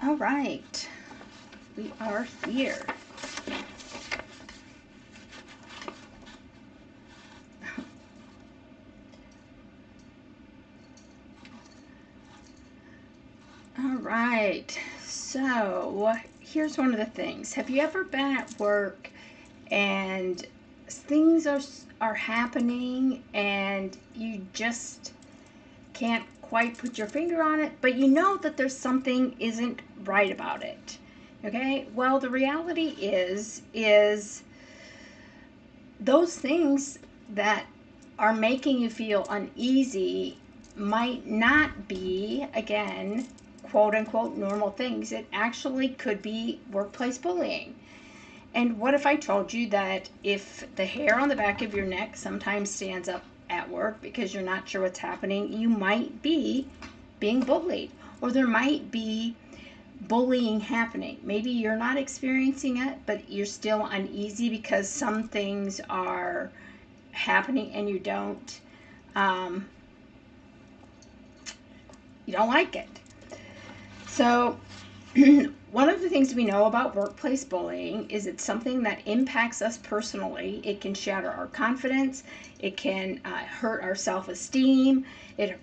All right, we are here. All right, so here's one of the things. Have you ever been at work and things are happening and you just can't quite put your finger on it, but you know that there's something isn't right about it? Okay, well, the reality is those things that are making you feel uneasy might not be, again, quote unquote, normal things. It actually could be workplace bullying. And what if I told you that if the hair on the back of your neck sometimes stands up at work because you're not sure what's happening, you might be being bullied, or there might be bullying happening. Maybe you're not experiencing it, but you're still uneasy because some things are happening and you don't like it. So one of the things we know about workplace bullying is it's something that impacts us personally. It can shatter our confidence. It can hurt our self-esteem. It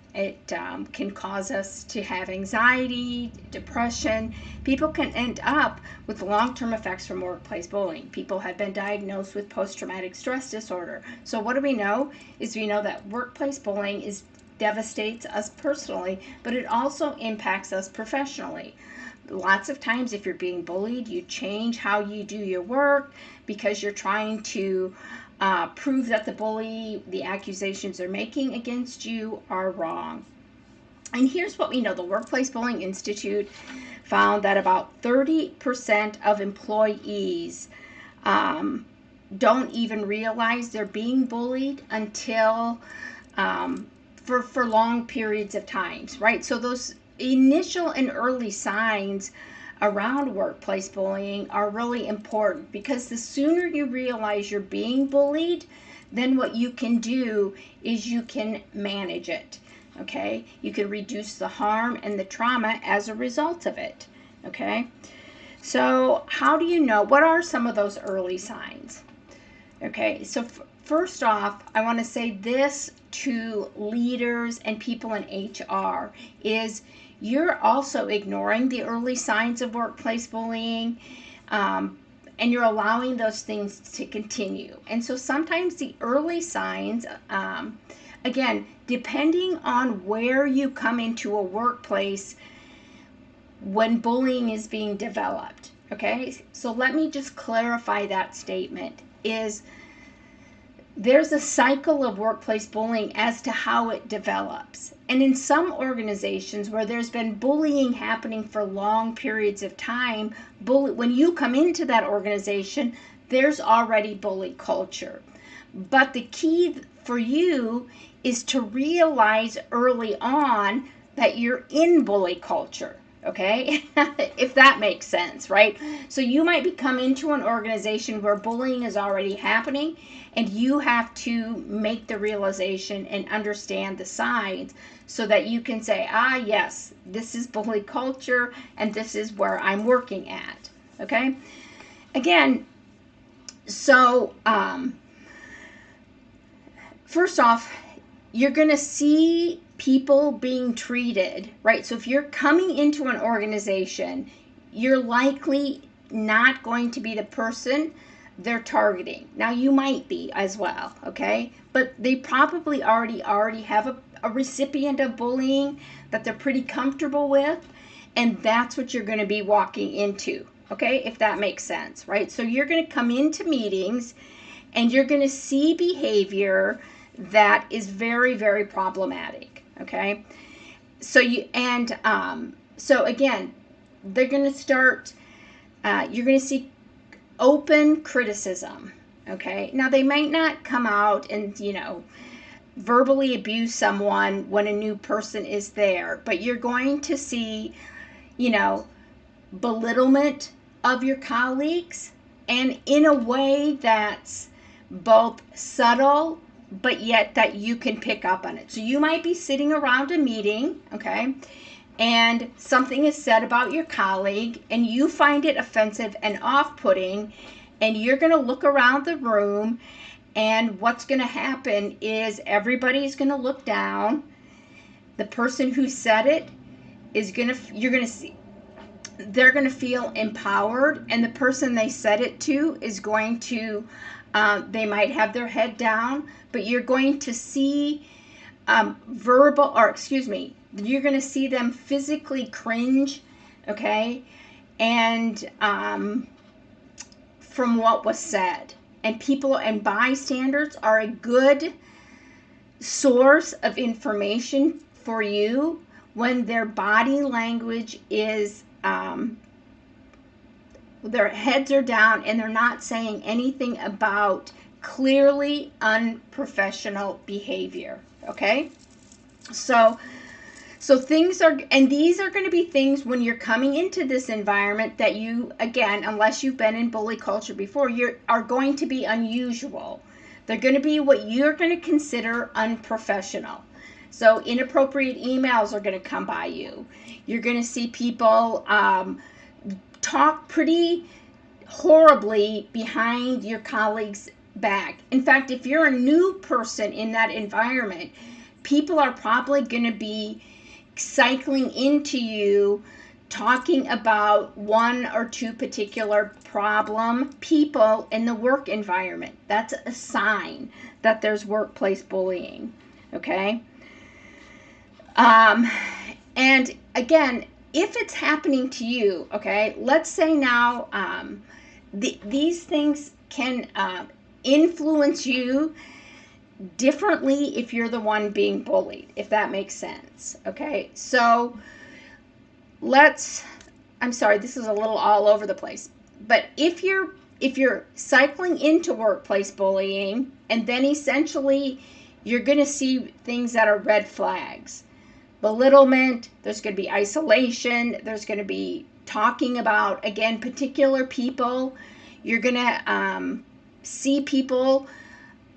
can cause us to have anxiety, depression. People can end up with long-term effects from workplace bullying. People have been diagnosed with post-traumatic stress disorder. So what do we know? We know that workplace bullying devastates us personally, but it also impacts us professionally. Lots of times if you're being bullied, you change how you do your work because you're trying to prove that the accusations they're making against you are wrong. And here's what we know. The Workplace Bullying Institute found that about 30% of employees don't even realize they're being bullied until for long periods of times, right? So those initial and early signs around workplace bullying are really important, because the sooner you realize you're being bullied, then what you can do is you can manage it, okay? You can reduce the harm and the trauma as a result of it, okay? So how do you know? What are some of those early signs? Okay, so first off, I want to say this to leaders and people in HR is you're also ignoring the early signs of workplace bullying, and you're allowing those things to continue. And so sometimes the early signs, again, depending on where you come into a workplace when bullying is being developed, okay? So let me just clarify that statement. There's a cycle of workplace bullying as to how it develops. And in some organizations where there's been bullying happening for long periods of time, when you come into that organization, there's already bully culture. But the key for you is to realize early on that you're in bully culture. Okay, if that makes sense, right? So you might be coming into an organization where bullying is already happening, and you have to make the realization and understand the signs so that you can say, yes, this is bully culture, and this is where I'm working at, okay? Again, so first off, you're going to see people being treated, right? So if you're coming into an organization, you're likely not going to be the person they're targeting. Now, you might be as well, okay? But they probably already have a recipient of bullying that they're pretty comfortable with, and that's what you're going to be walking into, okay? If that makes sense, right? So you're going to come into meetings and you're going to see behavior that is very, very problematic, okay? So so again, they're going to start, you're going to see open criticism, okay? Now, they might not come out and, verbally abuse someone when a new person is there, but you're going to see, belittlement of your colleagues, and in a way that's both subtle but yet that you can pick up on it. So you might be sitting around a meeting, okay, and something is said about your colleague and you find it offensive and off-putting, and you're going to look around the room, and what's going to happen is everybody's going to look down. The person who said it is going to, you're going to see, they're going to feel empowered, and the person they said it to is going to, they might have their head down, but you're going to see you're going to see them physically cringe, okay, and from what was said. And people and bystanders are a good source of information for you when their body language is, their heads are down and they're not saying anything about clearly unprofessional behavior, okay? So things are, and these are going to be things when you're coming into this environment that you, again, unless you've been in bully culture before, are going to be unusual. They're going to be what you're going to consider unprofessional. So inappropriate emails are going to come by you. You're going to see people talk pretty horribly behind your colleague's back. In fact, if you're a new person in that environment, people are probably going to be cycling into you, talking about one or two particular problem people in the work environment. That's a sign that there's workplace bullying, okay? And again, if it's happening to you, okay, let's say now these things can influence you differently if you're the one being bullied, if that makes sense, okay? So I'm sorry, this is a little all over the place, but if you're cycling into workplace bullying, and then essentially you're going to see things that are red flags. Belittlement, there's going to be isolation, there's going to be talking about, again, particular people. You're going to see people,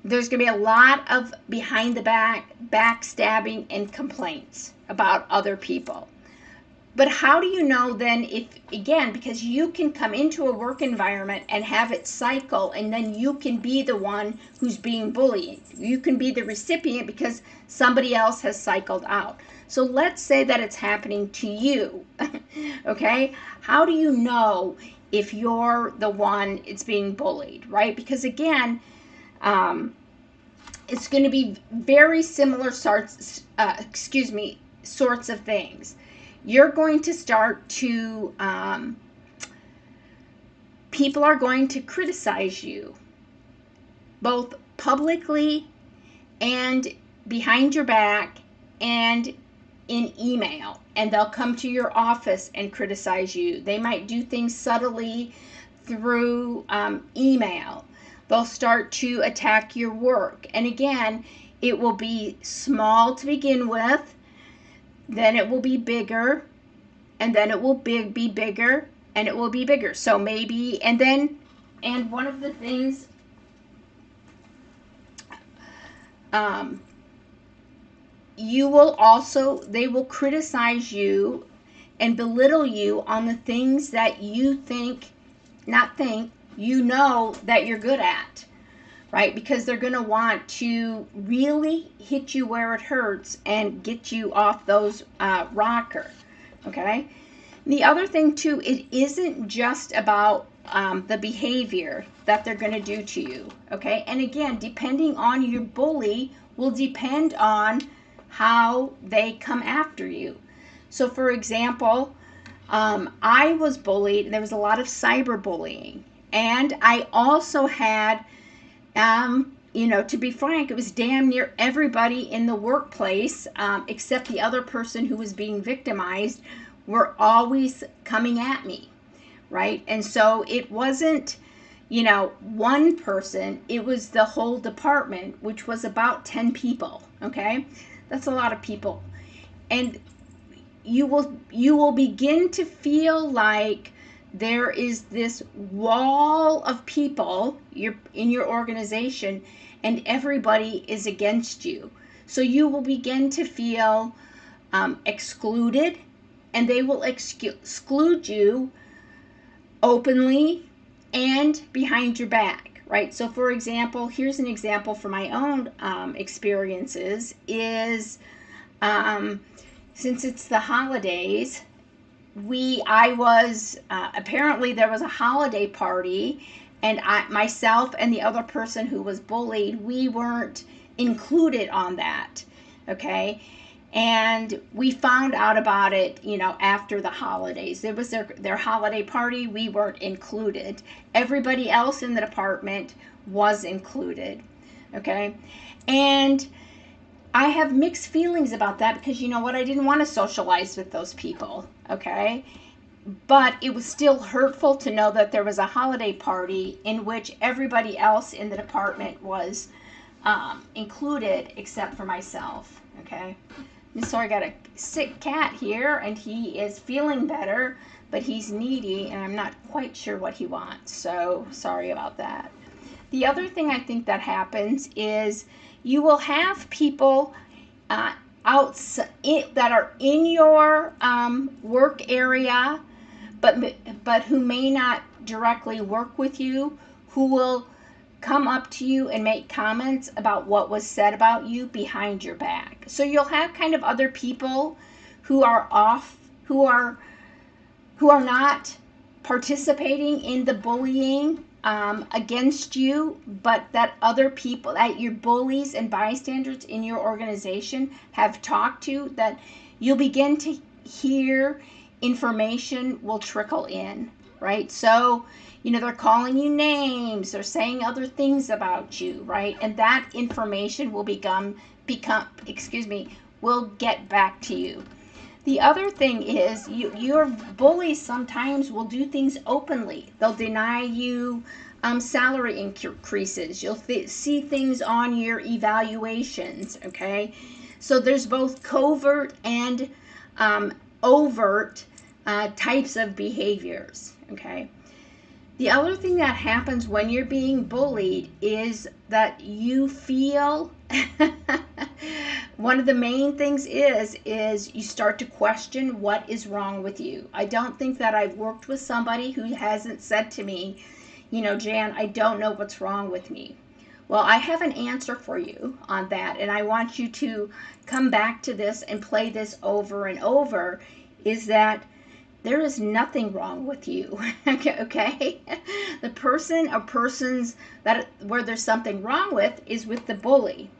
there's going to be a lot of behind the back, backstabbing and complaints about other people. But how do you know then if, again, because you can come into a work environment and have it cycle, and then you can be the one who's being bullied. You can be the recipient because somebody else has cycled out. So let's say that it's happening to you, okay? How do you know if you're the one it's being bullied, right? Because again, it's going to be very similar sorts of things. You're going to start to, people are going to criticize you, both publicly and behind your back and in email. And they'll come to your office and criticize you. They might do things subtly through email. They'll start to attack your work. And again, it will be small to begin with, then it will be bigger, and then it will be bigger, and it will be bigger. So maybe, and one of the things, they will criticize you and belittle you on the things that you you know that you're good at, right? Because they're going to want to really hit you where it hurts and get you off those rocker, okay? The other thing too, it isn't just about the behavior that they're going to do to you, okay? And again, depending on your bully will depend on how they come after you. So for example, I was bullied, and there was a lot of cyberbullying. And I also had, to be frank, it was damn near everybody in the workplace, except the other person who was being victimized, were always coming at me, right? And so it wasn't, one person, it was the whole department, which was about 10 people, okay? That's a lot of people. And you will begin to feel like there is this wall of people in your organization, and everybody is against you. So you will begin to feel excluded. and they will exclude you openly and behind your back, right? So for example, here's an example from my own experiences is since it's the holidays, I was apparently there was a holiday party, and myself and the other person who was bullied, we weren't included on that, okay? And we found out about it, after the holidays. It was their holiday party. We weren't included. Everybody else in the department was included, okay? And I have mixed feelings about that because you know what? I didn't want to socialize with those people, okay? But it was still hurtful to know that there was a holiday party in which everybody else in the department was included except for myself, okay? And so I got a sick cat here, and he is feeling better, but he's needy, and I'm not quite sure what he wants, so sorry about that. The other thing I think that happens is you will have people outside that are in your work area, but who may not directly work with you, who will come up to you and make comments about what was said about you behind your back. So you'll have kind of other people who are not participating in the bullying against you, but that other people, that your bullies and bystanders in your organization have talked to, that you'll begin to hear information will trickle in, right? So, they're calling you names, they're saying other things about you, right? And that information will will get back to you. The other thing is your bullies sometimes will do things openly. They'll deny you salary increases. You'll see things on your evaluations, okay? So there's both covert and overt types of behaviors, okay? The other thing that happens when you're being bullied is that you feel one of the main things is you start to question what is wrong with you. I don't think that I've worked with somebody who hasn't said to me, Jan, I don't know what's wrong with me. Well, I have an answer for you on that, and I want you to come back to this and play this over and over, is that there is nothing wrong with you, okay? The person or persons where there's something wrong with is with the bully.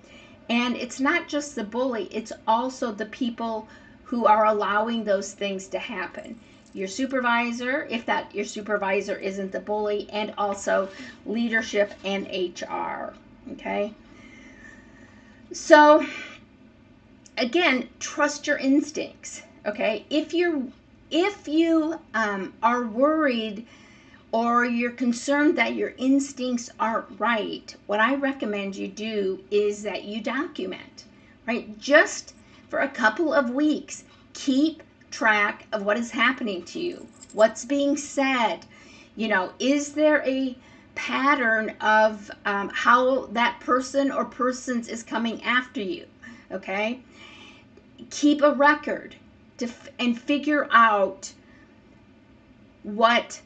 And it's not just the bully, it's also the people who are allowing those things to happen. Your supervisor, if that your supervisor isn't the bully, and also leadership and HR, okay? So, again, trust your instincts, okay? If you are worried or you're concerned that your instincts aren't right, what I recommend you do is that you document, right? Just for a couple of weeks, keep track of what is happening to you, what's being said. Is there a pattern of how that person or persons is coming after you, okay? Keep a record and figure out what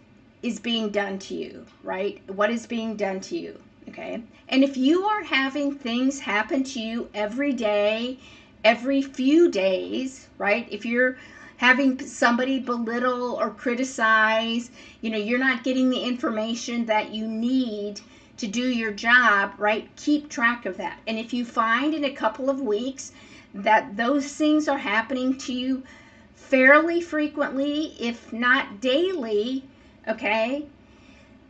is being done to you, right? What is being done to you, okay? And if you are having things happen to you every day, every few days, right? If you're having somebody belittle or criticize, you're not getting the information that you need to do your job, right? Keep track of that. And if you find in a couple of weeks that those things are happening to you fairly frequently, if not daily, okay,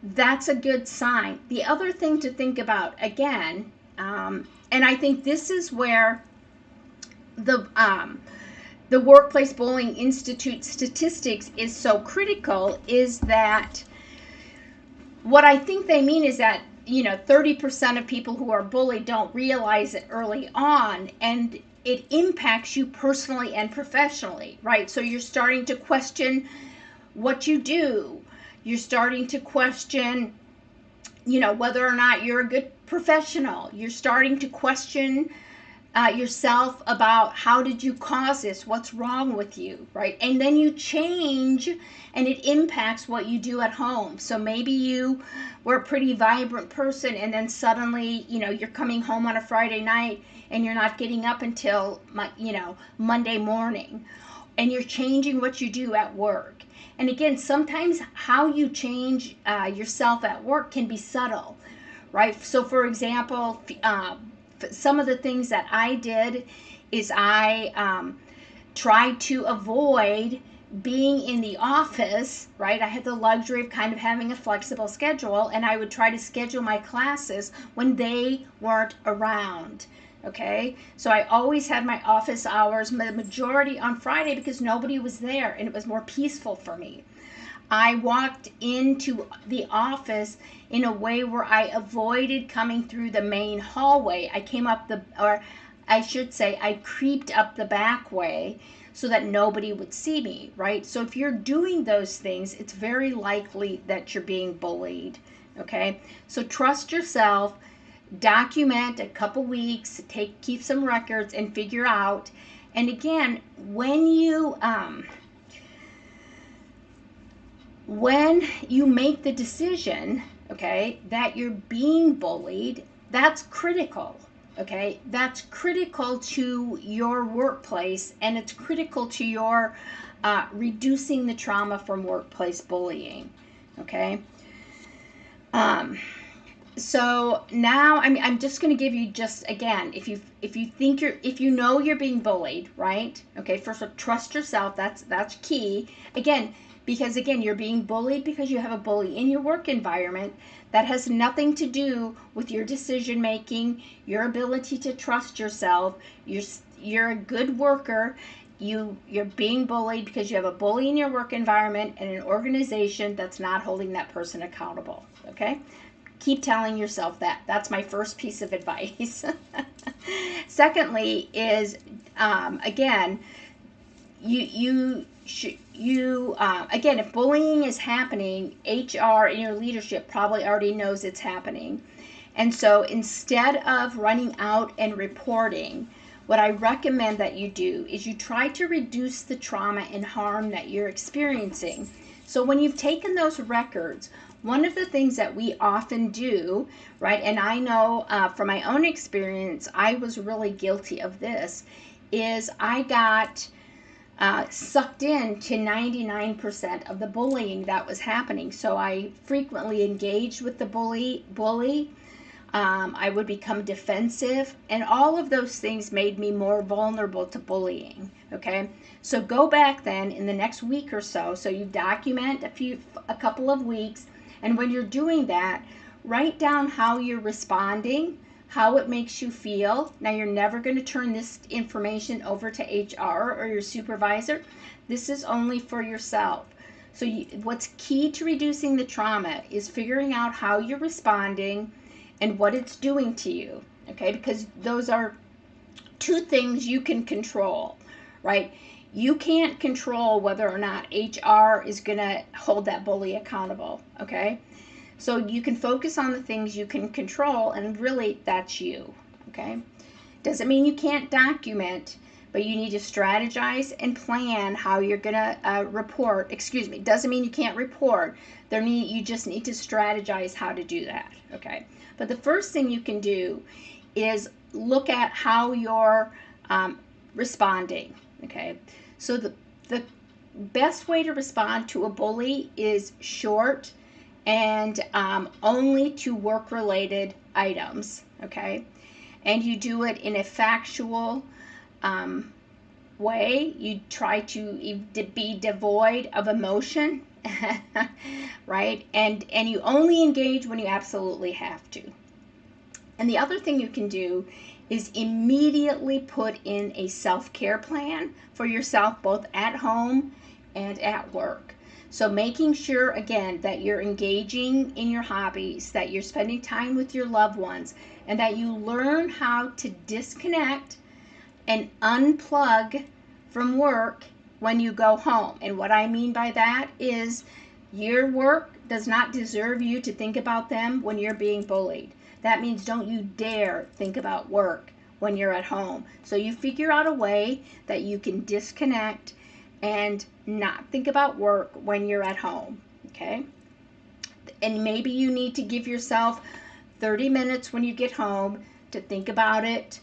that's a good sign. The other thing to think about, again, and I think this is where the Workplace Bullying Institute statistics is so critical, is that what I think they mean is that 30% of people who are bullied don't realize it early on, and it impacts you personally and professionally, right? So you're starting to question what you do. You're starting to question, whether or not you're a good professional. You're starting to question yourself about how did you cause this, what's wrong with you, right? And then you change, and it impacts what you do at home. So maybe you were a pretty vibrant person, and then suddenly, you're coming home on a Friday night and you're not getting up until Monday morning, and you're changing what you do at work. And again, sometimes how you change yourself at work can be subtle, right? So for example, some of the things that I did is I tried to avoid being in the office, right? I had the luxury of kind of having a flexible schedule, and I would try to schedule my classes when they weren't around. Okay, so I always had my office hours, the majority on Friday, because nobody was there and it was more peaceful for me. I walked into the office in a way where I avoided coming through the main hallway. I came up or I should say, I creeped up the back way so that nobody would see me, right? So if you're doing those things, it's very likely that you're being bullied, okay? So trust yourself, document a couple weeks, keep some records and figure out. And again, when you make the decision, okay, that you're being bullied, that's critical, okay? That's critical to your workplace, and it's critical to your reducing the trauma from workplace bullying, okay? So now I'm just going to give you, just again, if you know you're being bullied, right? Okay, first of all, trust yourself. That's key. Because you're being bullied because you have a bully in your work environment. That has nothing to do with your decision making, your ability to trust yourself. You're a good worker. You're being bullied because you have a bully in your work environment and an organization that's not holding that person accountable. Okay? Keep telling yourself that. That's my first piece of advice. Secondly is, again, again, if bullying is happening, HR and your leadership probably already knows it's happening. And so instead of running out and reporting, what I recommend that you do is you try to reduce the trauma and harm that you're experiencing. So when you've taken those records, one of the things that we often do, right, and I know from my own experience, I was really guilty of this, is I got sucked in to 99% of the bullying that was happening. So I frequently engaged with the bully. I would become defensive, and all of those things made me more vulnerable to bullying. Okay, so go back then in the next week or so. So you document a couple of weeks, and when you're doing that, write down how you're responding, how it makes you feel. Now, you're never going to turn this information over to HR or your supervisor. This is only for yourself. So what's key to reducing the trauma is figuring out how you're responding and what it's doing to you, okay? Because those are two things you can control, right? You can't control whether or not HR is going to hold that bully accountable, okay? So you can focus on the things you can control, and really that's you, okay? Doesn't mean you can't document, but you need to strategize and plan how you're going to report. Excuse me, doesn't mean you can't report. You just need to strategize how to do that, okay? But the first thing you can do is look at how you're responding, okay? So the best way to respond to a bully is short and only to work-related items, okay? And you do it in a factual way. You try to be devoid of emotion, right? And you only engage when you absolutely have to. And the other thing you can do is immediately put in a self-care plan for yourself, both at home and at work. So making sure, again, that you're engaging in your hobbies, that you're spending time with your loved ones, and that you learn how to disconnect and unplug from work when you go home. And what I mean by that is your work does not deserve you to think about them when you're being bullied. That means don't you dare think about work when you're at home. So you figure out a way that you can disconnect and not think about work when you're at home, okay? And maybe you need to give yourself 30 minutes when you get home to think about it,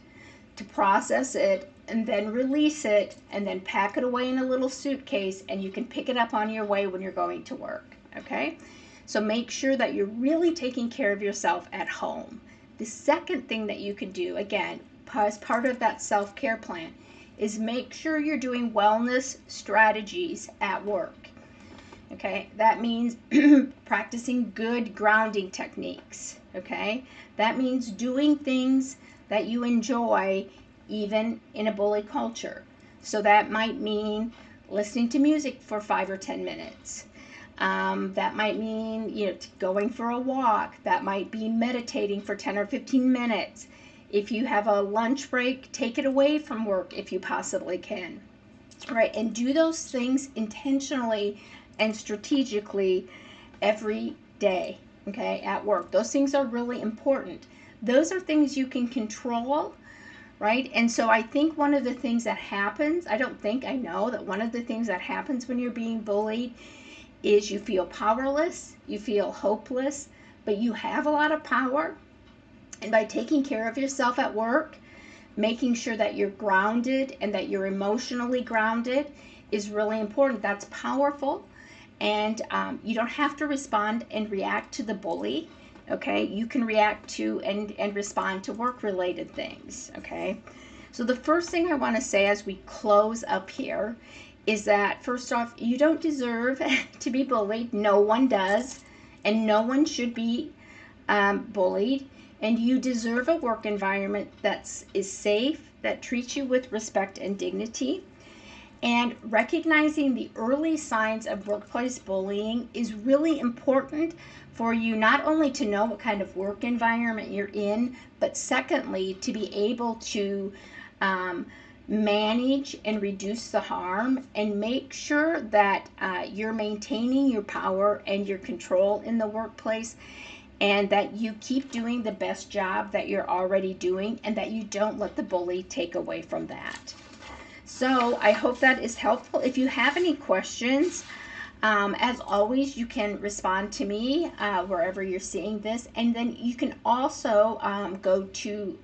to process it, and then release it, and then pack it away in a little suitcase, and you can pick it up on your way when you're going to work, okay? So make sure that you're really taking care of yourself at home. The second thing that you can do, again, as part of that self-care plan, is make sure you're doing wellness strategies at work. Okay, that means practicing good grounding techniques. Okay, that means doing things that you enjoy even in a bully culture. So that might mean listening to music for 5 or 10 minutes. That might mean, going for a walk. That might be meditating for 10 or 15 minutes. If you have a lunch break, take it away from work if you possibly can. Right, and do those things intentionally and strategically every day, okay, at work. Those things are really important. Those are things you can control, right? And so I think one of the things that happens, I know that one of the things that happens when you're being bullied is you feel powerless, you feel hopeless, but you have a lot of power. And by taking care of yourself at work, making sure that you're grounded and that you're emotionally grounded is really important. That's powerful. And you don't have to respond and react to the bully, okay? You can react to and respond to work-related things, okay? So the first thing I want to say as we close up here is that, first off, you don't deserve to be bullied. No one does, and no one should be bullied. And you deserve a work environment that is safe, that treats you with respect and dignity. And recognizing the early signs of workplace bullying is really important for you not only to know what kind of work environment you're in, but secondly, to be able to manage and reduce the harm and make sure that you're maintaining your power and your control in the workplace, and that you keep doing the best job that you're already doing, and that you don't let the bully take away from that. So I hope that is helpful. If you have any questions, as always, you can respond to me wherever you're seeing this. And then you can also go to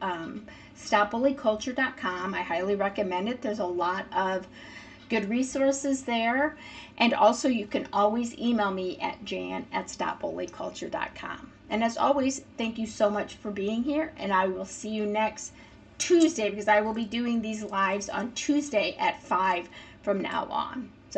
stopbullyculture.com. I highly recommend it. There's a lot of good resources there. And also you can always email me at jan@stopbullyculture.com. And as always, thank you so much for being here, and I will see you next Tuesday, because I will be doing these lives on Tuesday at 5 from now on. So